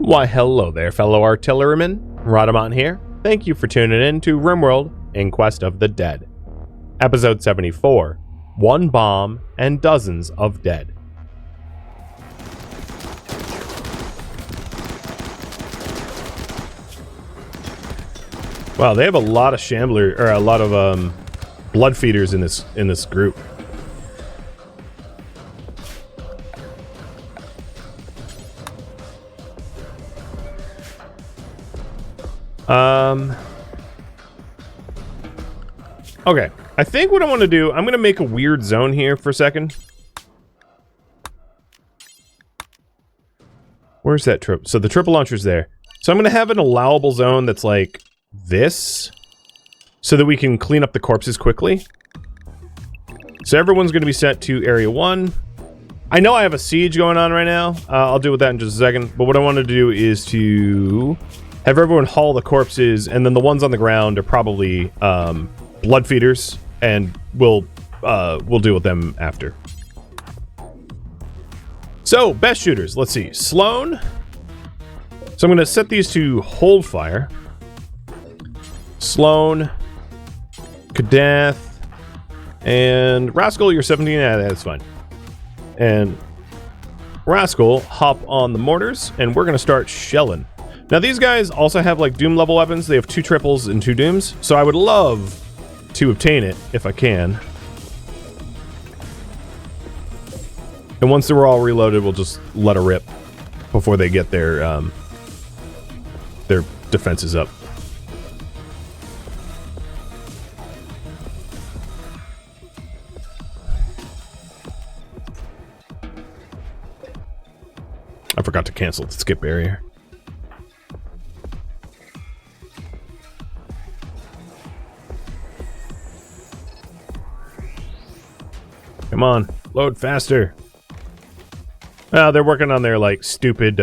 Why, hello there, fellow artillerymen. Rhadamant here. Thank you for tuning in to RimWorld, Inquest of the Dead. Episode 74, One Bomb and Dozens of Dead. Wow, they have a lot of shambler, or a lot of blood feeders in this group. Okay, I think what I want to do, I'm going to make a weird zone here for a second. Where's that trip? So the triple launcher's there. So I'm going to have an allowable zone that's like this, so that we can clean up the corpses quickly. So everyone's going to be set to Area 1. I know I have a siege going on right now. I'll deal with that in just a second. But what I wanted to do is to have everyone haul the corpses, and then the ones on the ground are probably blood feeders, and we'll deal with them after. So, best shooters. Let's see. Sloan. So I'm going to set these to hold fire. Sloan. Kadath. And Rascal, you're 17. Yeah, that's fine. And Rascal, hop on the mortars, and we're going to start shelling. Now, these guys also have, like, Doom level weapons. They have 2 triples and 2 Dooms. So I would love to obtain it, if I can. And once they're all reloaded, we'll just let her rip before they get their defenses up. I forgot to cancel the skip barrier. Come on, load faster. They're working on their, like, stupid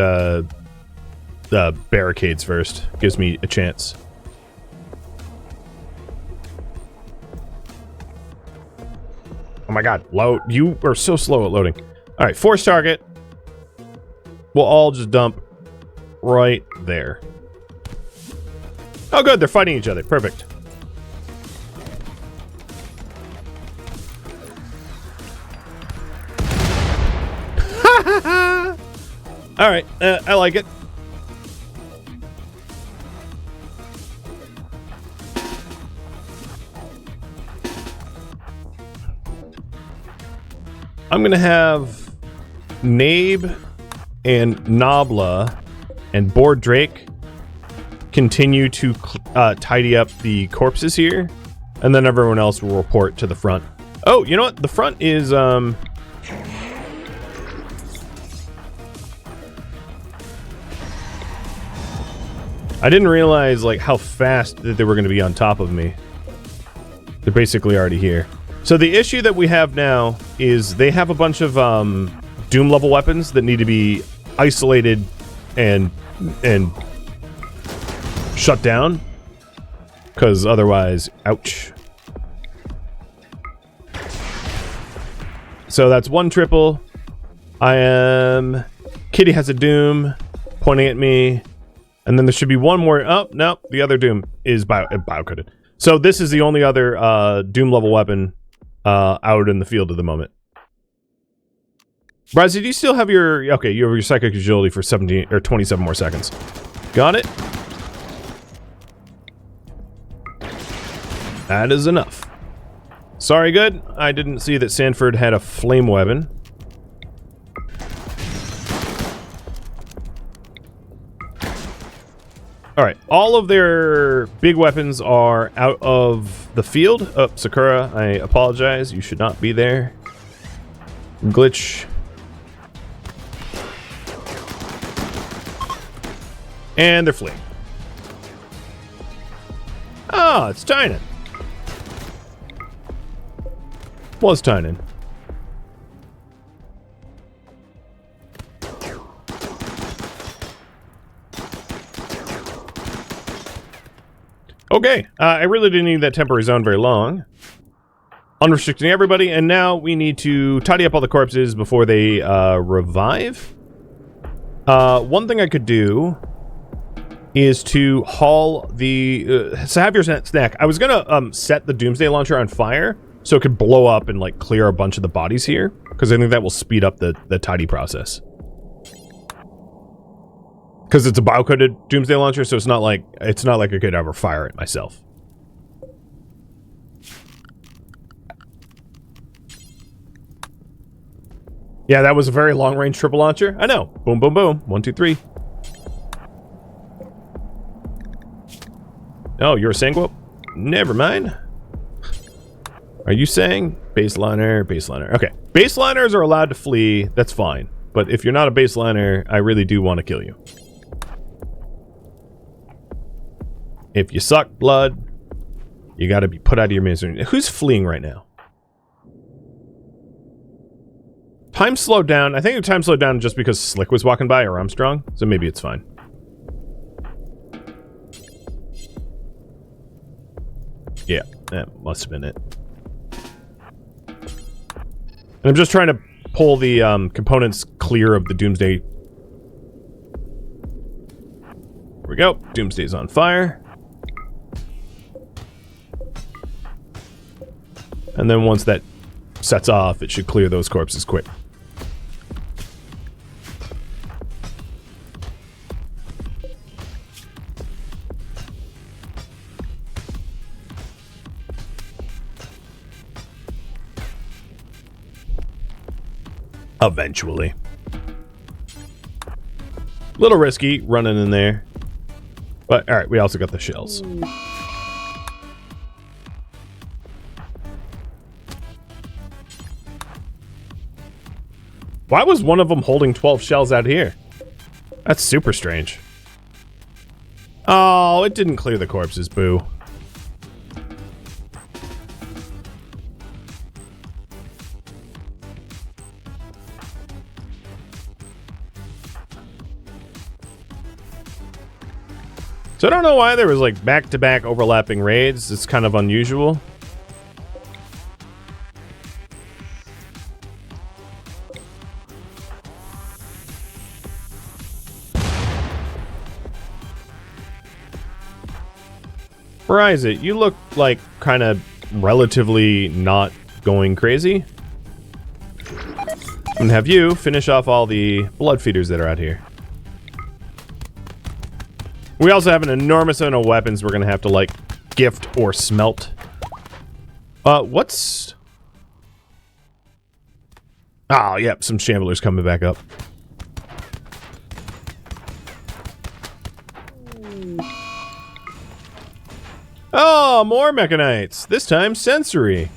barricades first. Gives me a chance. Oh my god, load. You are so slow at loading. Alright, force target. We'll all just dump right there. Oh good, they're fighting each other. Perfect. Alright, I like it. I'm gonna have Nabe and Nabla and Board Drake continue to tidy up the corpses here, and then everyone else will report to the front. Oh, you know what? The front is I didn't realize, like, how fast that they were going to be on top of me. They're basically already here. So the issue that we have now is they have a bunch of Doom level weapons that need to be isolated and shut down, because otherwise, ouch. So that's 1 triple. Kitty has a Doom pointing at me. And then there should be one more. Oh, no. The other Doom is bio-coded. So this is the only other Doom level weapon out in the field at the moment. Bryce, do you still have your... Okay, you have your psychic agility for 17 or 27 more seconds. Got it. That is enough. Sorry, good. I didn't see that Sanford had a flame weapon. Alright, all of their big weapons are out of the field. Oh, Sakura, I apologize. You should not be there. Glitch. And they're fleeing. Ah, it's Tynan. Was Tynan. Okay, I really didn't need that temporary zone very long. Unrestricting everybody, and now we need to tidy up all the corpses before they revive. One thing I could do is to haul the... so have your snack. I was gonna set the Doomsday Launcher on fire so it could blow up and like clear a bunch of the bodies here, because I think that will speed up the tidy process. Because it's a bio-coded Doomsday Launcher, so it's not like I could ever fire it myself. Yeah, that was a very long-range triple launcher. I know. Boom, boom, boom. 1, 2, 3. Oh, you're a Sanguo? Never mind. Are you saying baseliner, baseliner? Okay. Baseliners are allowed to flee. That's fine. But if you're not a baseliner, I really do want to kill you. If you suck blood, you got to be put out of your misery. Who's fleeing right now? Time slowed down. I think the time slowed down just because Slick was walking by, or Armstrong, so maybe it's fine. Yeah, that must have been it. And I'm just trying to pull the components clear of the Doomsday. Here we go. Doomsday's on fire. And then once that sets off, it should clear those corpses quick. Eventually. Little risky running in there. But alright, we also got the shells. Why was one of them holding 12 shells out here? That's super strange. Oh, it didn't clear the corpses, boo. So I don't know why there was like back-to-back overlapping raids. It's kind of unusual. Verizon, you look like kind of relatively not going crazy. I'm gonna have you finish off all the blood feeders that are out here. We also have an enormous amount of weapons we're gonna have to, like, gift or smelt. What's... Oh, yep, some Shamblers coming back up. Oh, more Mechanites! This time, sensory.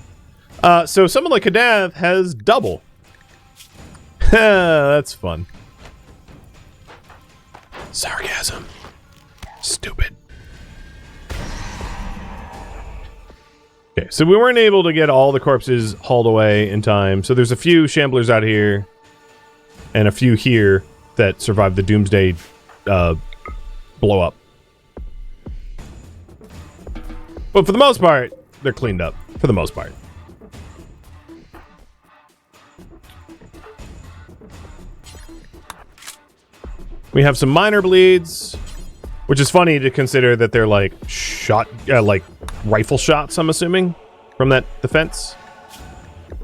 So someone like Kadath has double. That's fun. Sarcasm. Stupid. Okay, so we weren't able to get all the corpses hauled away in time. So there's a few Shamblers out here and a few here that survived the Doomsday blow up. But for the most part, they're cleaned up. For the most part. We have some minor bleeds. Which is funny to consider that they're like shot, like rifle shots, I'm assuming, from that defense.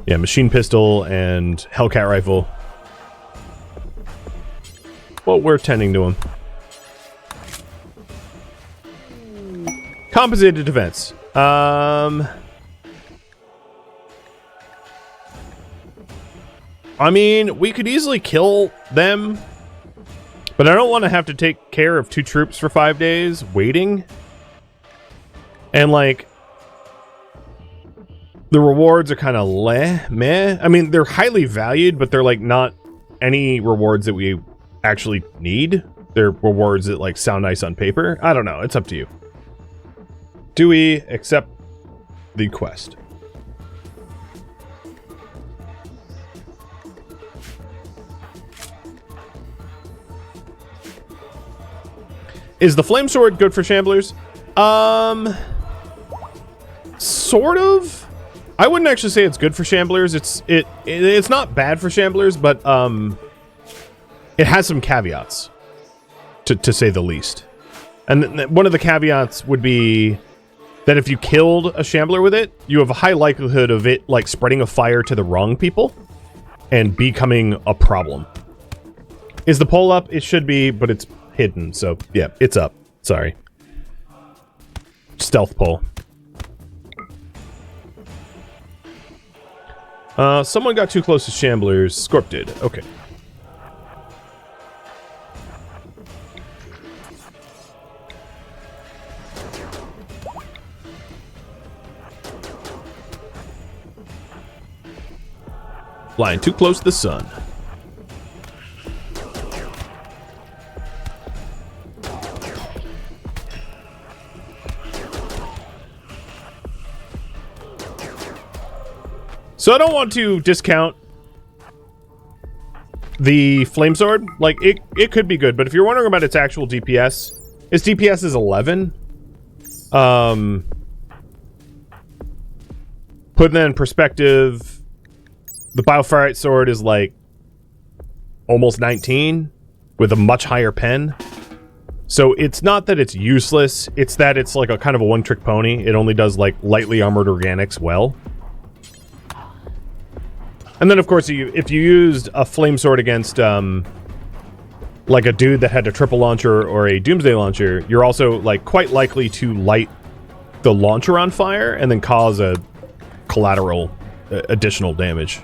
Yeah, machine pistol and Hellcat rifle. Well, we're tending to them. Compensated defense. I mean, we could easily kill them. But I don't want to have to take care of 2 troops for 5 days, waiting. And, like, the rewards are kind of meh. I mean, they're highly valued, but they're, like, not any rewards that we actually need. They're rewards that, like, sound nice on paper. I don't know. It's up to you. Do we accept the quest? Is the flame sword good for Shamblers? Sort of. I wouldn't actually say it's good for Shamblers. It's not bad for Shamblers, but it has some caveats, to say the least. And one of the caveats would be that if you killed a shambler with it, you have a high likelihood of it like spreading a fire to the wrong people and becoming a problem. Is the pole up? It should be, but it's hidden. So yeah, it's up. Sorry. Stealth pole. Someone got too close to shamblers. Scorp did. Okay. Flying too close to the sun. So I don't want to discount the flame sword. Like, it could be good, but if you're wondering about its actual DPS, its DPS is 11. Putting that in perspective, the Bioferrite sword is like almost 19 with a much higher pen. So it's not that it's useless, it's that it's like a kind of a one-trick pony. It only does like lightly armored organics well. And then of course, if you used a flame sword against like a dude that had a triple launcher or a doomsday launcher, you're also like quite likely to light the launcher on fire and then cause a collateral additional damage.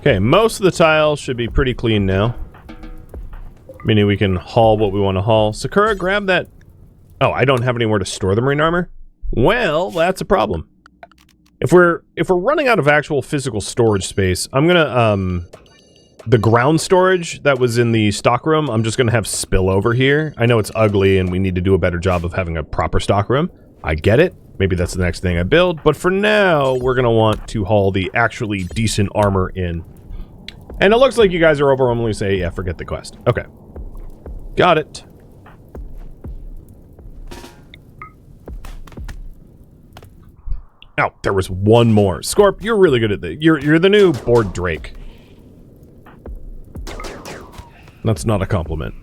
Okay, most of the tiles should be pretty clean now. Meaning we can haul what we want to haul. Sakura, grab that... Oh, I don't have anywhere to store the marine armor? Well, that's a problem. If we're running out of actual physical storage space, I'm gonna, the ground storage that was in the stock room, I'm just gonna have spill over here. I know it's ugly and we need to do a better job of having a proper stock room. I get it. Maybe that's the next thing I build. But for now, we're gonna want to haul the actually decent armor in. And it looks like you guys are overwhelmingly say, yeah, forget the quest. Okay. Got it. Oh, there was one more. Scorp, you're really good at this. You're the new Bored Drake. That's not a compliment.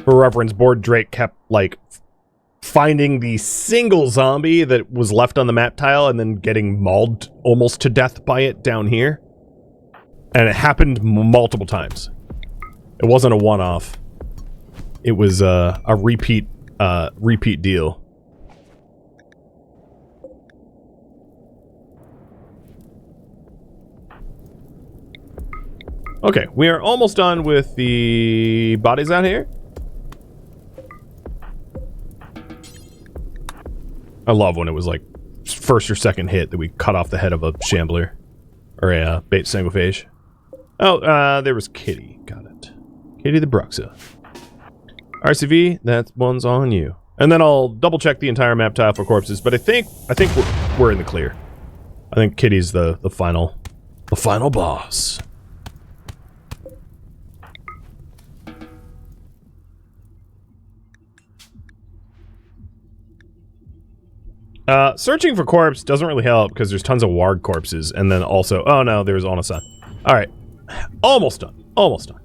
For reference, Bored Drake kept, like, finding the single zombie that was left on the map tile and then getting mauled almost to death by it down here. And it happened multiple times. It wasn't a one-off. It was a repeat deal. Okay, we are almost done with the bodies out here. I love when it was like first or second hit that we cut off the head of a shambler. Or a bait sanguiphage. Oh, there was Kitty. Got it. Kitty the Bruxa. RCV, that one's on you. And then I'll double check the entire map tile for corpses, but I think we're in the clear. I think Kitty's the final boss. Searching for corpse doesn't really help because there's tons of warg corpses, and then also, oh no, there's Ona-san. All right, almost done. Almost done.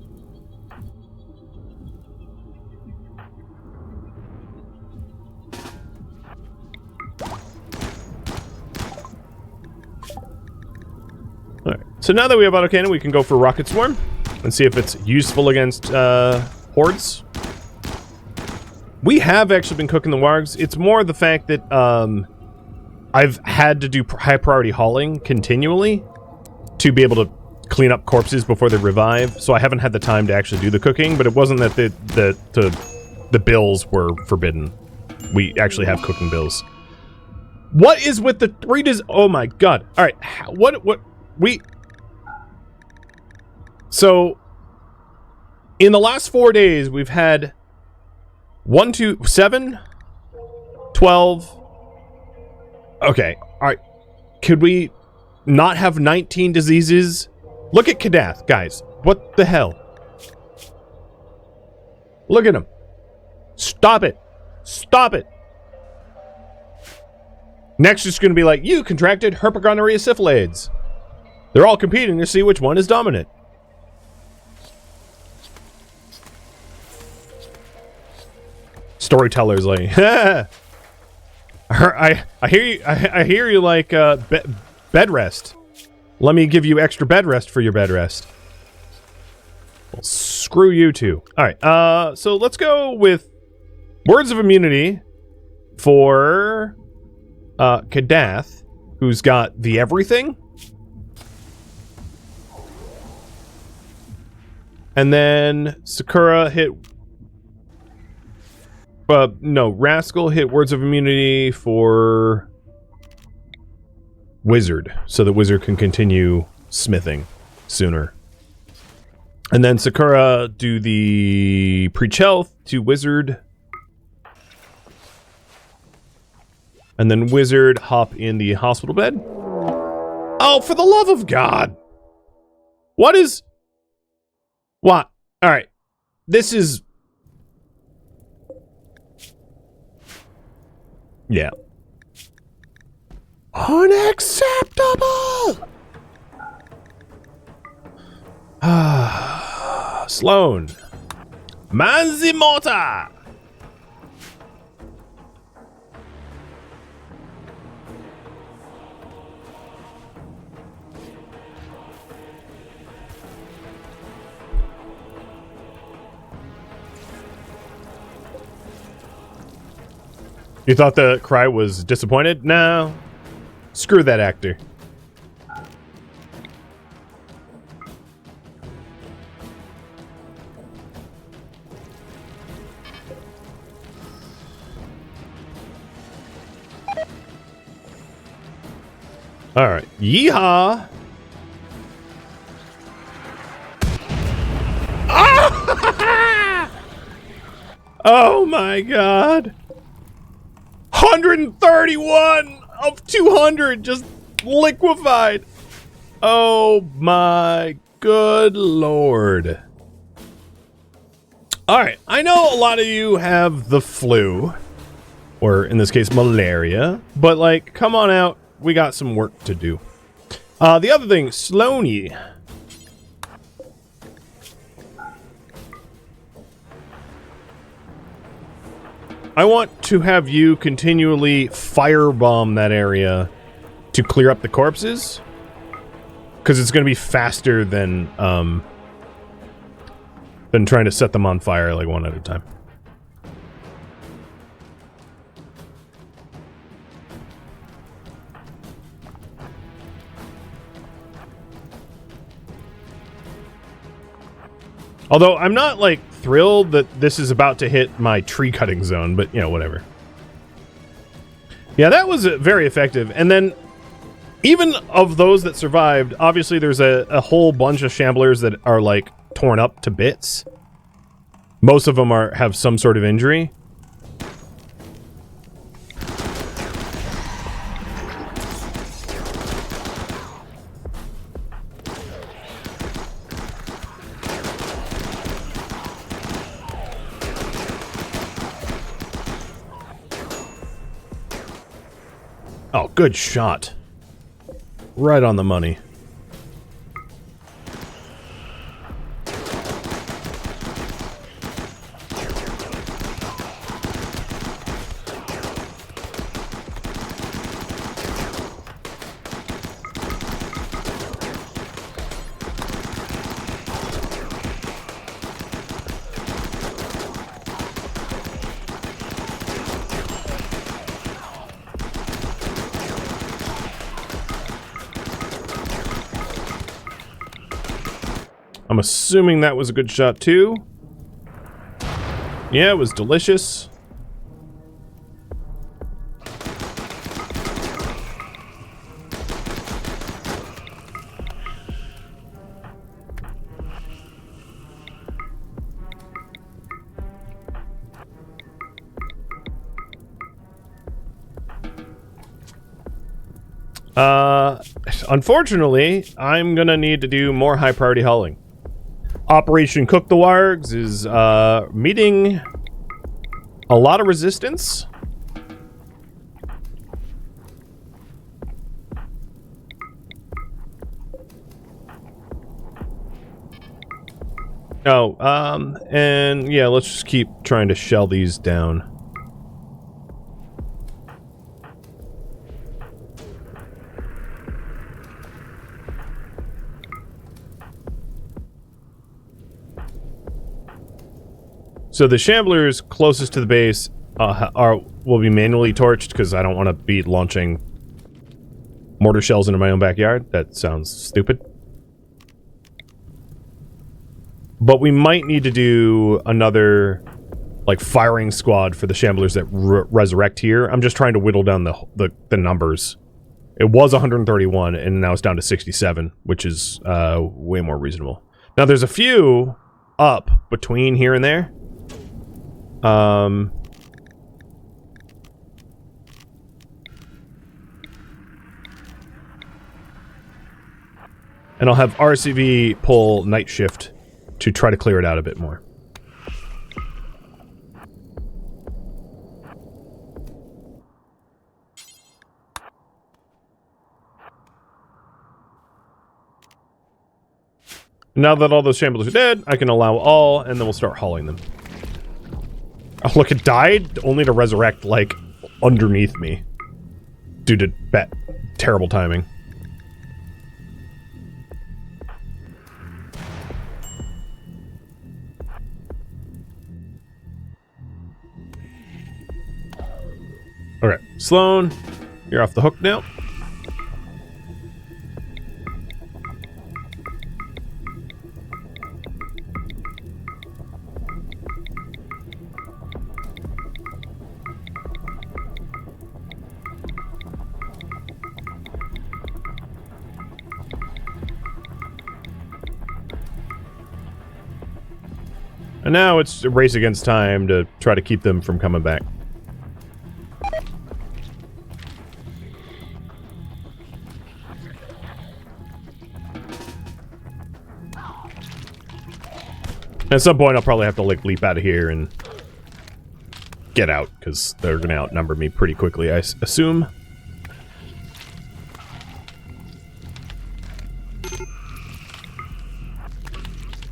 All right, so now that we have autocannon, we can go for rocket swarm and see if it's useful against hordes. We have actually been cooking the wargs. It's more the fact that I've had to do high priority hauling continually to be able to clean up corpses before they revive, so I haven't had the time to actually do the cooking, but it wasn't that the bills were forbidden. We actually have cooking bills. What is with the oh my god. Alright, so in the last 4 days we've had 1, 2, 7, 12. Okay, alright. Could we not have 19 diseases? Look at Kadath, guys. What the hell? Look at him. Stop it. Stop it. Next, it's going to be like, you contracted herpetogonorrhea syphilades. They're all competing to see which one is dominant. Storyteller's like, I hear you. I hear you like bed rest. Let me give you extra bed rest for your bed rest. Well, screw you too. All right. So let's go with words of immunity for Kadath, who's got the everything, and then Sakura hit. No, Rascal hit words of immunity for Wizard, so the Wizard can continue smithing sooner. And then Sakura do the preach health to Wizard. And then Wizard hop in the hospital bed. Oh, for the love of God! What is... What? Alright. This is... Yeah. Unacceptable! Sloan. Manzimota! You thought the cry was disappointed? No. Screw that actor. Alright. Yeehaw! Ah! Oh my god! 131 of 200 just liquefied. Oh my good lord. Alright, I know a lot of you have the flu, or in this case malaria, but like, come on out, we got some work to do. The other thing, Sloanie. I want to have you continually firebomb that area to clear up the corpses, because it's going to be faster than trying to set them on fire like one at a time. Although I'm not like thrilled that this is about to hit my tree cutting zone, but you know, whatever. Yeah, that was very effective. And then even of those that survived, obviously there's a whole bunch of shamblers that are like torn up to bits. Most of them have some sort of injury. Oh, good shot. Right on the money. I'm assuming that was a good shot too. Yeah, it was delicious. Unfortunately, I'm gonna need to do more high priority hauling. Operation Cook the Wargs is meeting a lot of resistance. Oh, and yeah, let's just keep trying to shell these down. So the Shamblers closest to the base will be manually torched because I don't want to be launching mortar shells into my own backyard. That sounds stupid. But we might need to do another, like, firing squad for the Shamblers that resurrect here. I'm just trying to whittle down the numbers. It was 131, and now it's down to 67, which is way more reasonable. Now, there's a few up between here and there. And I'll have RCV pull night shift to try to clear it out a bit more. Now that all those Shamblers are dead, I can allow all, and then we'll start hauling them. Oh, look, it died only to resurrect, like, underneath me. Due to terrible timing. Okay, Sloan, you're off the hook now. And now it's a race against time to try to keep them from coming back. At some point, I'll probably have to, like, leap out of here and get out, because they're going to outnumber me pretty quickly, I assume.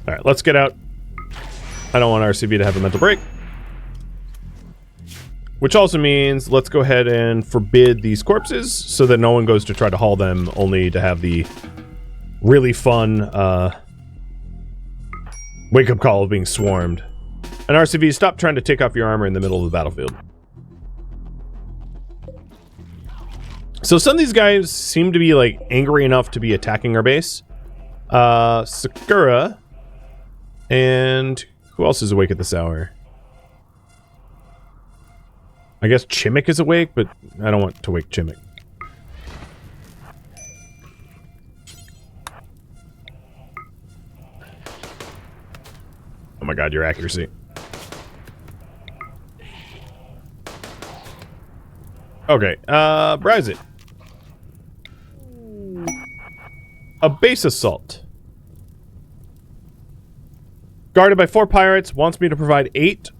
Alright, let's get out. I don't want RCB to have a mental break. Which also means let's go ahead and forbid these corpses so that no one goes to try to haul them, only to have the really fun wake-up call of being swarmed. And RCV, stop trying to take off your armor in the middle of the battlefield. So some of these guys seem to be, like, angry enough to be attacking our base. Sakura. And who else is awake at this hour? I guess Chimik is awake, but I don't want to wake Chimik. Oh my god, your accuracy. Okay, Bryzit. A base assault. Guarded by 4 pirates, wants me to provide 8.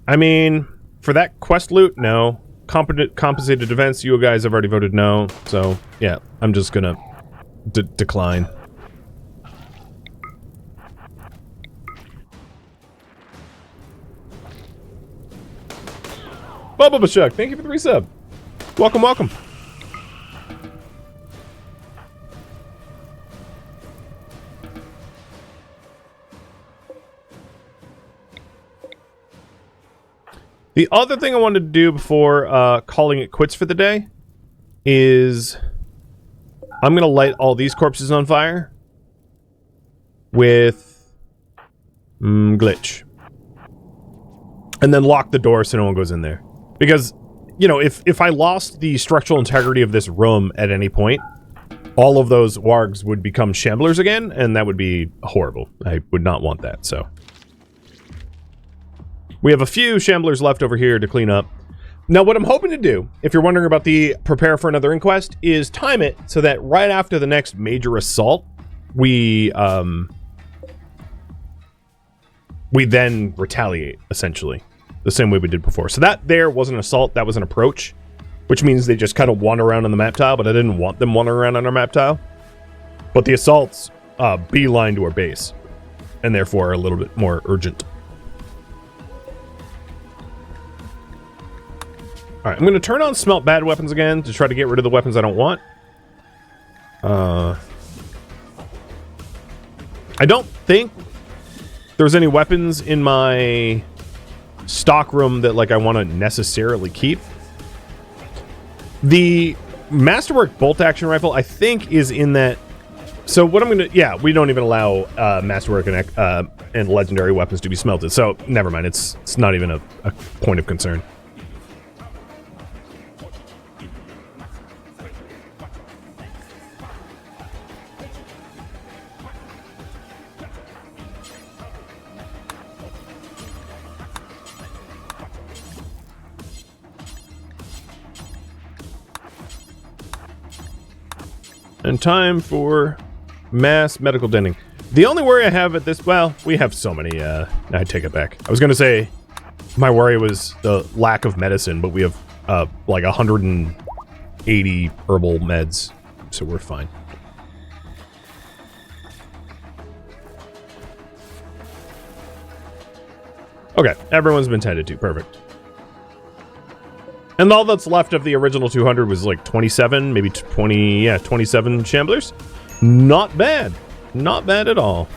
I mean, for that quest loot, no. Compensated defense, you guys have already voted no. So, yeah, I'm just gonna decline. Bubba Bashuk, thank you for the resub. Welcome, welcome. The other thing I wanted to do before calling it quits for the day is I'm going to light all these corpses on fire. with glitch. And then lock the door so no one goes in there. Because, you know, if I lost the structural integrity of this room at any point, all of those wargs would become shamblers again, and that would be horrible. I would not want that, so. We have a few shamblers left over here to clean up. Now, what I'm hoping to do, if you're wondering about the prepare for another inquest, is time it so that right after the next major assault, we then retaliate, essentially. The same way we did before. So that there was an assault, that was an approach. Which means they just kind of wander around on the map tile, but I didn't want them wandering around on our map tile. But the assaults beeline to our base, and therefore are a little bit more urgent. Alright, I'm going to turn on smelt bad weapons again to try to get rid of the weapons I don't want. I don't think there's any weapons in my stock room that like I want to necessarily keep. The Masterwork bolt-action rifle, I think, is in that... So what I'm going to... Yeah, we don't even allow Masterwork and legendary weapons to be smelted. So, never mind. It's not even a point of concern. And time for mass medical denting. The only worry I have at this... Well, we have so many... I take it back. I was going to say my worry was the lack of medicine, but we have like 180 herbal meds, so we're fine. Okay, everyone's been tended to. Perfect. And all that's left of the original 200 was like 27, maybe 20, yeah, 27 shamblers. Not bad. Not bad at all.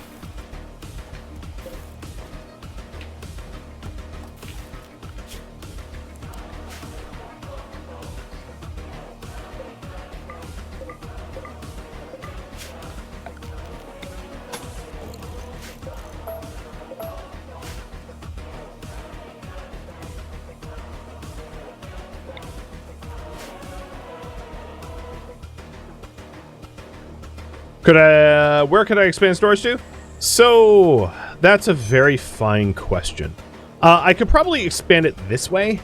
Where could I expand storage to? So, that's a very fine question. I could probably expand it this way.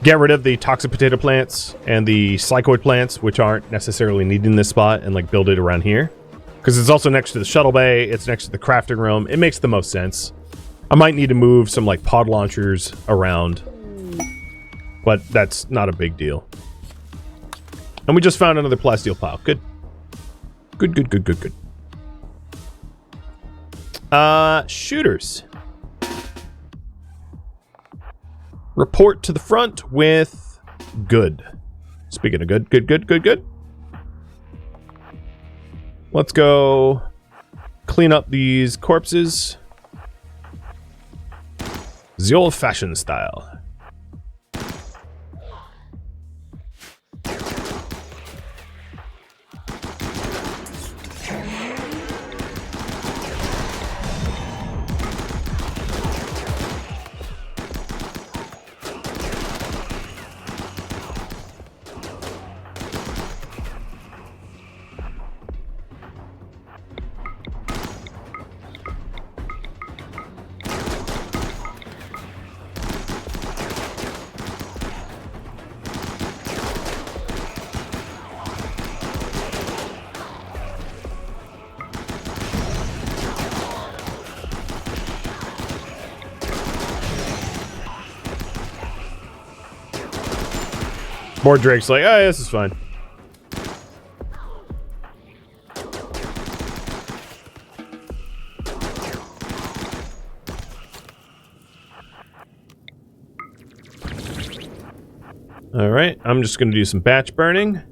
Get rid of the toxic potato plants and the slicoid plants, which aren't necessarily needed in this spot, and like build it around here. Because it's also next to the shuttle bay, it's next to the crafting room. It makes the most sense. I might need to move some like pod launchers around, but that's not a big deal. And we just found another plasteel pile. Good. Good, good, good, good, good. Shooters. Report to the front with good. Speaking of good, good, good, good, good. Let's go clean up these corpses. The old-fashioned style. More Drake's like, oh, this is fine. All right, I'm just going to do some batch burning.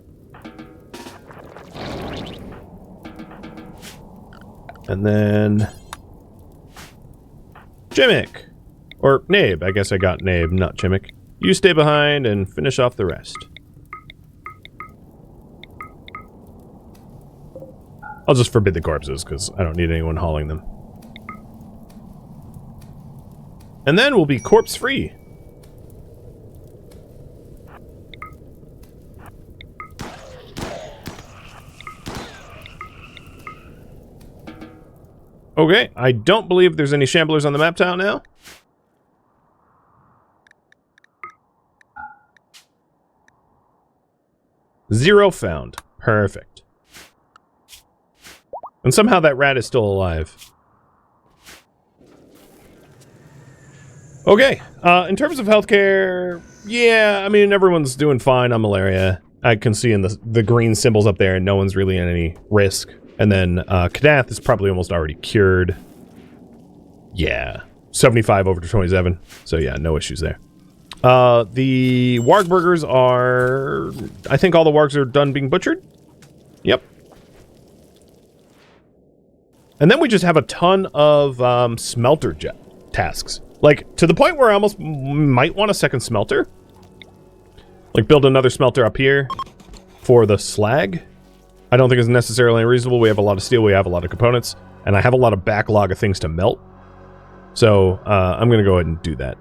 And then Chimic. Or Nabe. I guess I got Nabe, not Chimic. You stay behind and finish off the rest. I'll just forbid the corpses, because I don't need anyone hauling them. And then we'll be corpse-free. Okay, I don't believe there's any shamblers on the map tile now. Zero found. Perfect. And somehow that rat is still alive. Okay, in terms of healthcare, yeah, I mean, everyone's doing fine on malaria. I can see in the green symbols up there, and no one's really in any risk. And then Kadath is probably almost already cured. Yeah, 75 over to 27. So yeah, no issues there. The warg burgers are... I think all the wargs are done being butchered. Yep. And then we just have a ton of smelter tasks. Like, to the point where I almost might want a second smelter. Like, build another smelter up here for the slag. I don't think it's necessarily unreasonable. We have a lot of steel, we have a lot of components, and I have a lot of backlog of things to melt. So, I'm going to go ahead and do that.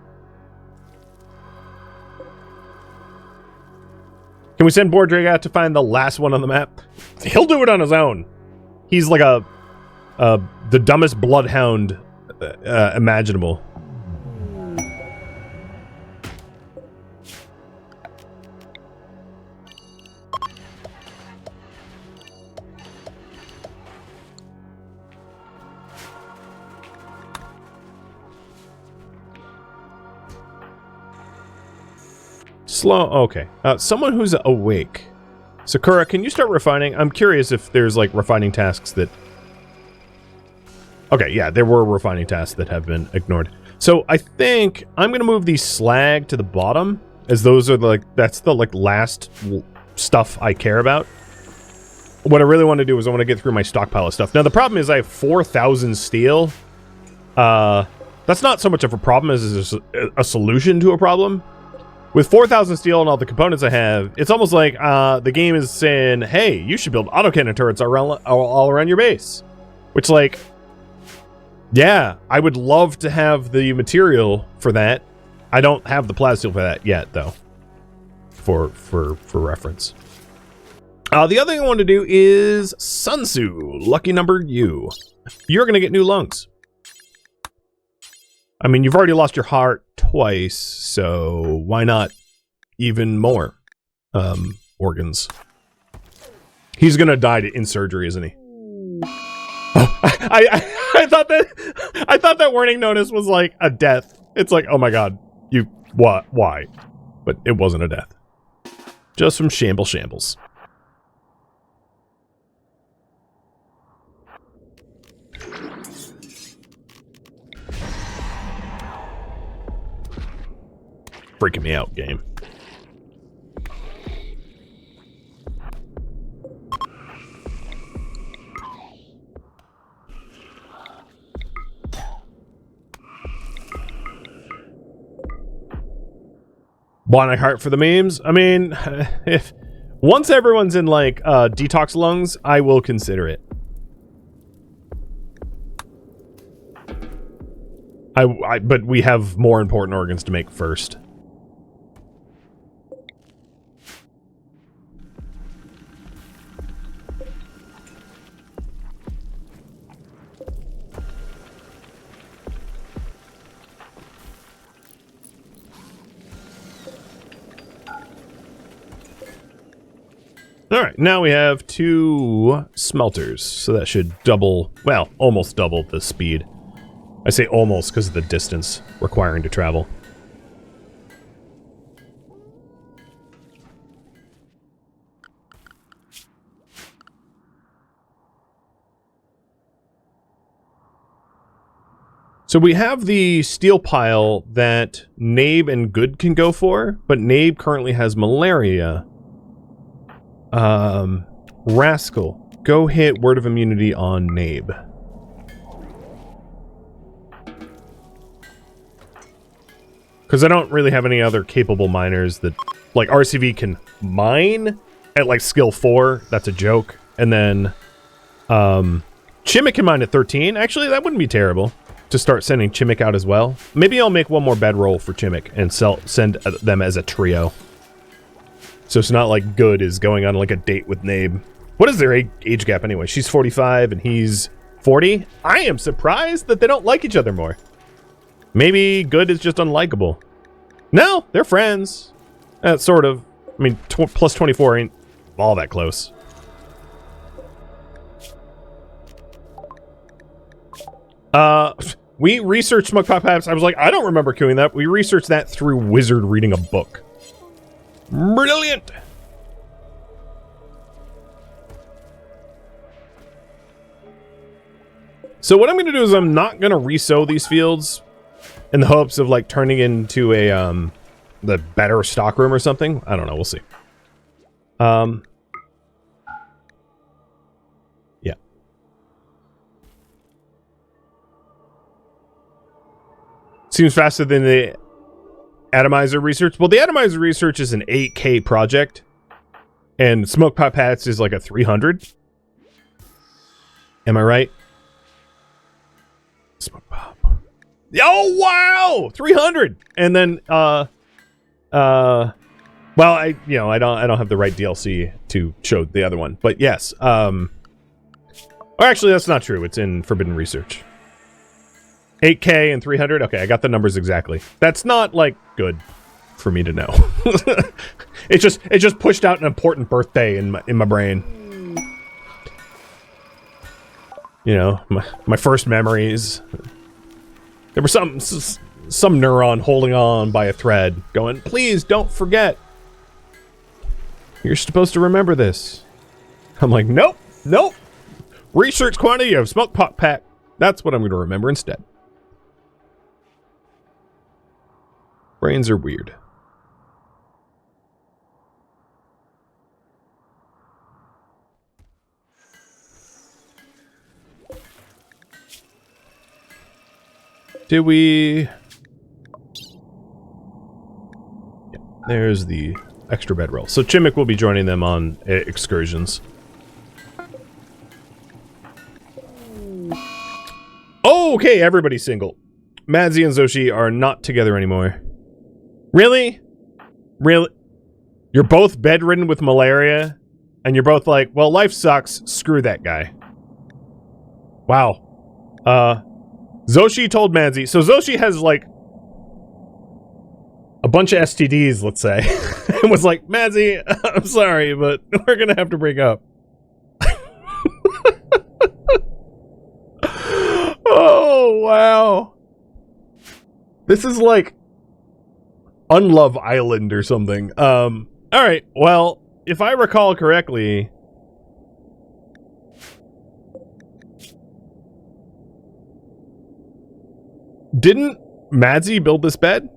Can we send Bordrag out to find the last one on the map? He'll do it on his own. He's like the dumbest bloodhound imaginable. Slow. Okay. Someone who's awake. Sakura, can you start refining? I'm curious if there's like refining tasks that... Okay, yeah, there were refining tasks that have been ignored. So I think I'm gonna move the slag to the bottom, as those are that's the last stuff I care about. What I really want to do is I want to get through my stockpile of stuff. Now the problem is I have 4,000 steel. That's not so much of a problem as a solution to a problem. With 4,000 steel and all the components I have, it's almost like the game is saying, hey, you should build autocannon turrets all around your base. Which, like, yeah, I would love to have the material for that. I don't have the plasteel for that yet, though, for reference. The other thing I want to do is Sun Tzu, lucky number you. You're going to get new lungs. I mean, you've already lost your heart twice, so why not even more organs? He's gonna die in surgery, isn't he? Oh, I thought that warning notice was like a death. It's like, oh my god, what? Why? But it wasn't a death. Just some shambles. Freaking me out, game. Bionic heart for the memes? I mean, if once everyone's in like detox lungs, I will consider it. But we have more important organs to make first. Alright, now we have 2 smelters, so that should double, well, almost double the speed. I say almost because of the distance requiring to travel. So we have the steel pile that Nabe and Good can go for, but Nabe currently has malaria. Rascal, go hit Word of Immunity on Nabe. Because I don't really have any other capable miners that, like, RCV can mine at, like, skill 4. That's a joke. And then, Chimmick can mine at 13. Actually, that wouldn't be terrible to start sending Chimmick out as well. Maybe I'll make one more bedroll for Chimmick and send them as a trio. So it's not like Good is going on like a date with Nabe. What is their age gap anyway? She's 45 and he's 40? I am surprised that they don't like each other more. Maybe Good is just unlikable. No, they're friends. Sort of. I mean, plus 24 ain't all that close. We researched Smoke Pop Paps. I was like, I don't remember queuing that. We researched that through Wizard reading a book. Brilliant! So what I'm going to do is I'm not going to resow these fields in the hopes of like turning into a the better stockroom or something. I don't know. We'll see. Yeah. Seems faster than the atomizer research. Well, the atomizer research is an 8K project, and Smoke Pop Hats is like a 300. Am I right? Smoke Pop. Oh wow, 300. And then well, I don't have the right DLC to show the other one, but yes. Or actually, that's not true. It's in Forbidden Research. 8K and 300. Okay, I got the numbers exactly. That's not like good for me to know. it just pushed out an important birthday in my brain. You know, my first memories. There was some neuron holding on by a thread, going, "Please don't forget. You're supposed to remember this." I'm like, nope. Research quantity of Smoke Pop Pack. That's what I'm going to remember instead. Brains are weird. Did we... Yeah, there's the extra bedroll. So Chimmick will be joining them on excursions. Oh, okay, everybody's single. Madzi and Zoshi are not together anymore. Really? Really? You're both bedridden with malaria, and you're both like, well, life sucks, screw that guy. Wow. Zoshi told Madzi, so Zoshi has like a bunch of STDs, let's say, and was like, Madzi, I'm sorry, but we're gonna have to break up. Oh, wow. This is like Unlove Island or something. Alright, well, if I recall correctly... Didn't Madzi build this bed?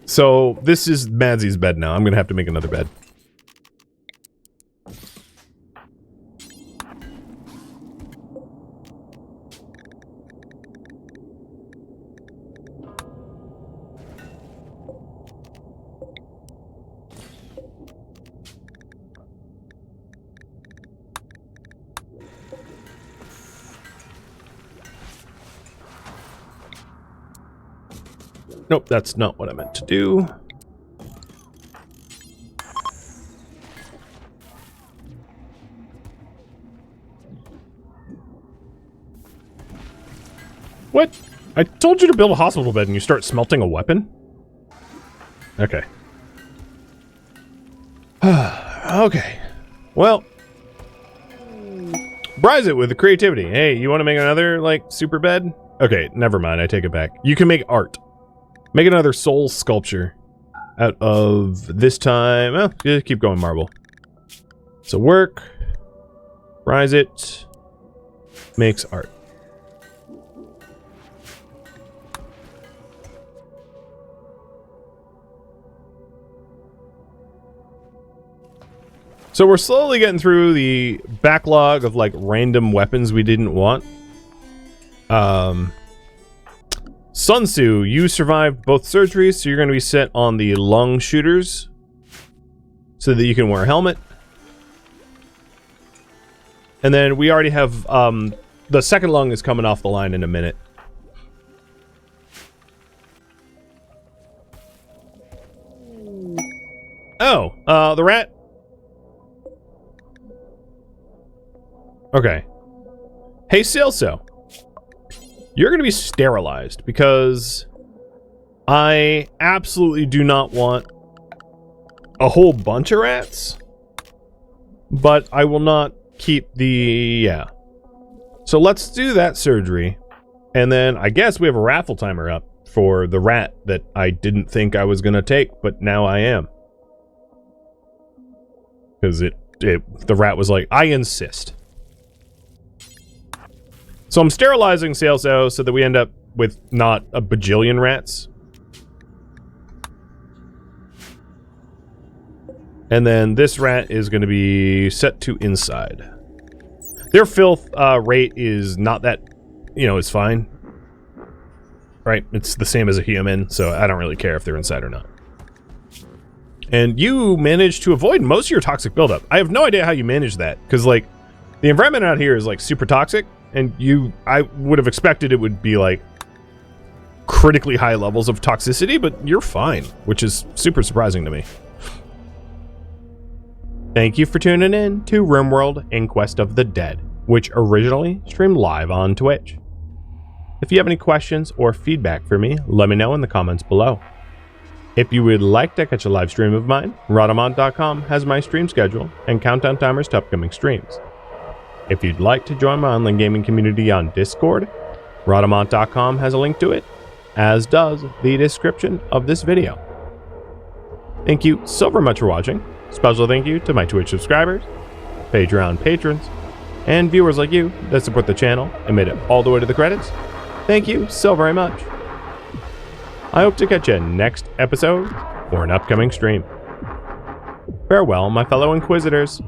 So, this is Madzi's bed now. I'm gonna have to make another bed. Nope, that's not what I meant to do. What? I told you to build a hospital bed and you start smelting a weapon? Okay. Okay. Well. Brise it with the creativity. Hey, you want to make another, like, super bed? Okay, never mind, I take it back. You can make art. Make another soul sculpture out of this time. Well, keep going, marble. So work, rise it, makes art. So we're slowly getting through the backlog of like random weapons we didn't want. Sun Tzu, you survived both surgeries, so you're going to be set on the lung shooters. so that you can wear a helmet. And then we already have, the second lung is coming off the line in a minute. Oh, the rat. Okay. Hey, Silso. You're going to be sterilized because I absolutely do not want a whole bunch of rats, but I will not keep the, yeah. So let's do that surgery. And then I guess we have a raffle timer up for the rat that I didn't think I was going to take, but now I am. Because the rat was like, I insist. So I'm sterilizing Salso so that we end up with not a bajillion rats. And then this rat is going to be set to inside. Their filth rate is not that, you know, it's fine. Right? It's the same as a human, so I don't really care if they're inside or not. And you managed to avoid most of your toxic buildup. I have no idea how you managed that, because, like, the environment out here is, like, super toxic, and I would have expected it would be, like, critically high levels of toxicity, but you're fine, which is super surprising to me. Thank you for tuning in to RimWorld Inquest of the Dead, which originally streamed live on Twitch. If you have any questions or feedback for me, let me know in the comments below. If you would like to catch a live stream of mine, Rhadamant.com has my stream schedule and countdown timers to upcoming streams. If you'd like to join my online gaming community on Discord, Rhadamant.com has a link to it, as does the description of this video. Thank you so very much for watching. Special thank you to my Twitch subscribers, Patreon patrons, and viewers like you that support the channel and made it all the way to the credits. Thank you so very much. I hope to catch you next episode or an upcoming stream. Farewell, my fellow Inquisitors.